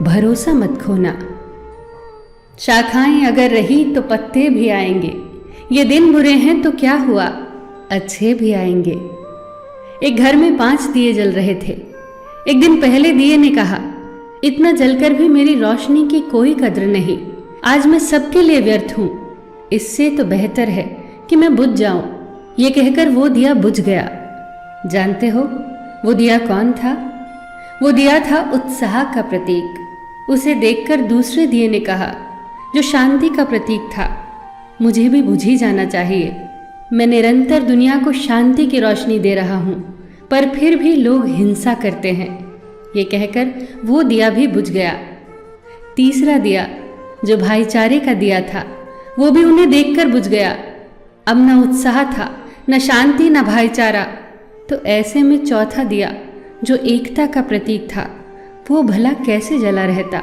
भरोसा मत खोना। शाखाएं अगर रही तो पत्ते भी आएंगे, ये दिन बुरे हैं तो क्या हुआ, अच्छे भी आएंगे। एक घर में 5 दिए जल रहे थे। एक दिन पहले दिए ने कहा, इतना जलकर भी मेरी रोशनी की कोई कद्र नहीं, आज मैं सबके लिए व्यर्थ हूं, इससे तो बेहतर है कि मैं बुझ जाऊं। ये कहकर वो दिया बुझ गया। जानते हो वो दिया कौन था? वो दिया था उत्साह का प्रतीक। उसे देखकर दूसरे दिए ने कहा, जो शांति का प्रतीक था, मुझे भी बुझ ही जाना चाहिए। मैं निरंतर दुनिया को शांति की रोशनी दे रहा हूँ, पर फिर भी लोग हिंसा करते हैं। ये कहकर वो दिया भी बुझ गया। तीसरा दिया, जो भाईचारे का दिया था, वो भी उन्हें देखकर बुझ गया। अब न उत्साह था, न शांति, न भाईचारा। तो ऐसे में चौथा दिया, जो एकता का प्रतीक था, वो भला कैसे जला रहता?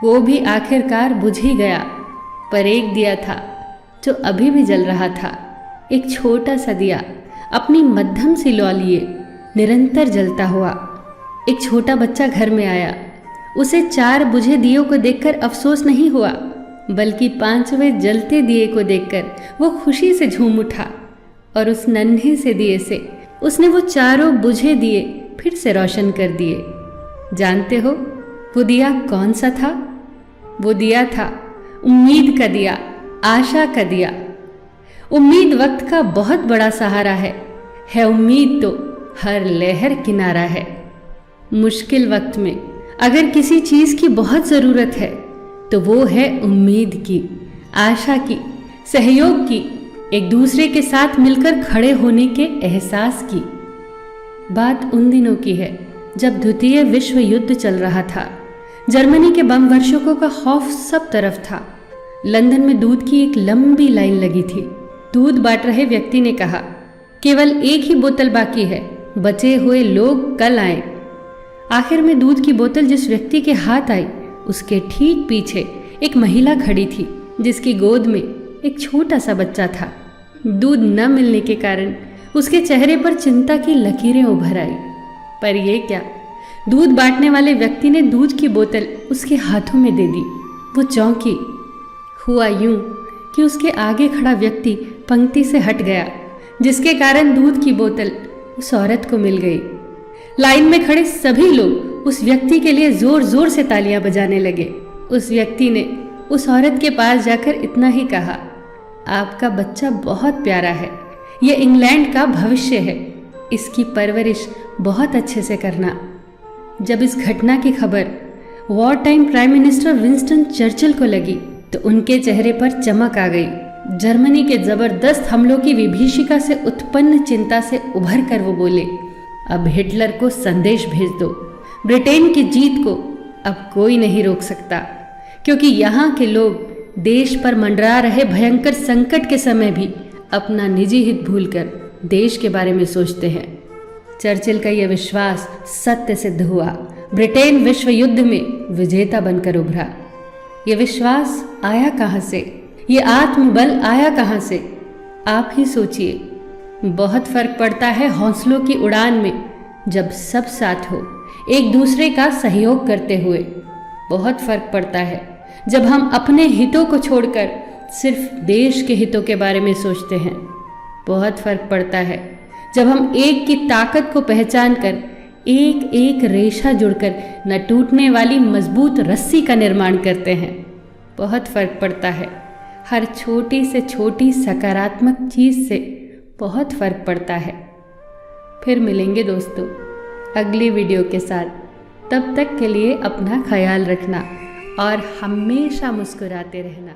वो भी आखिरकार बुझ ही गया। पर एक दिया था जो अभी भी जल रहा था। एक छोटा सा दिया अपनी मध्यम सी लौ लिए निरंतर जलता हुआ। एक छोटा बच्चा घर में आया। उसे 4 बुझे दियों को देखकर अफसोस नहीं हुआ, बल्कि 5वें जलते दिए को देखकर वो खुशी से झूम उठा और उस नन्हे से दिए से उसने वो 4 बुझे दिए फिर से रोशन कर दिए। जानते हो वो दिया कौन सा था? वो दिया था उम्मीद का दिया, आशा का दिया। उम्मीद वक्त का बहुत बड़ा सहारा है उम्मीद तो हर लहर किनारा है। मुश्किल वक्त में अगर किसी चीज की बहुत जरूरत है तो वो है उम्मीद की, आशा की, सहयोग की, एक दूसरे के साथ मिलकर खड़े होने के एहसास की। बात उन दिनों की है जब द्वितीय विश्व युद्ध चल रहा था। जर्मनी के बम वर्षकों का खौफ सब तरफ था। लंदन में दूध की एक लंबी लाइन लगी थी। दूध बांट रहे व्यक्ति ने कहा, केवल एक ही बोतल बाकी है, बचे हुए लोग कल आए। आखिर में दूध की बोतल जिस व्यक्ति के हाथ आई, उसके ठीक पीछे एक महिला खड़ी थी जिसकी गोद में एक छोटा सा बच्चा था। दूध न मिलने के कारण उसके चेहरे पर चिंता की लकीरें उभर आई। पर यह क्या, दूध बांटने वाले व्यक्ति ने दूध की बोतल उसके हाथों में दे दी। वो चौंकी। हुआ यूं कि उसके आगे खड़ा व्यक्ति पंक्ति से हट गया, जिसके कारण दूध की बोतल उस औरत को मिल गई। लाइन में खड़े सभी लोग उस व्यक्ति के लिए जोर जोर से तालियां बजाने लगे। उस व्यक्ति ने उस औरत के पास जाकर इतना ही कहा, आपका बच्चा बहुत प्यारा है, यह इंग्लैंड का भविष्य है, इसकी परवरिश बहुत अच्छे से करना। जब इस घटना की खबर war time prime minister Winston Churchill को लगी तो उनके चेहरे पर चमक आ गई। जर्मनी के जबरदस्त हमलों की विभीषिका से उत्पन्न चिंता से उभर कर वो बोले, अब हिटलर को संदेश भेज दो। ब्रिटेन की जीत को अब कोई नहीं रोक सकता, क्योंकि यहाँ के लोग देश पर मंडरा रहे भयंकर संकट के समय भी अपना निजी हित भूलकर देश के बारे में सोचते हैं। चर्चिल का यह विश्वास सत्य सिद्ध हुआ। ब्रिटेन विश्व युद्ध में विजेता बनकर उभरा। यह विश्वास आया कहाँ से? ये आत्मबल आया कहाँ से? आप ही सोचिए। बहुत फर्क पड़ता है हौसलों की उड़ान में जब सब साथ हो, एक दूसरे का सहयोग करते हुए। बहुत फर्क पड़ता है जब हम अपने हितों को छोड़कर सिर्फ देश के हितों के बारे में सोचते हैं। बहुत फर्क पड़ता है जब हम एक की ताकत को पहचान कर एक एक रेशा जुड़कर न टूटने वाली मजबूत रस्सी का निर्माण करते हैं। बहुत फर्क पड़ता है हर छोटी से छोटी सकारात्मक चीज़ से बहुत फर्क पड़ता है। फिर मिलेंगे दोस्तों अगली वीडियो के साथ। तब तक के लिए अपना ख्याल रखना और हमेशा मुस्कुराते रहना।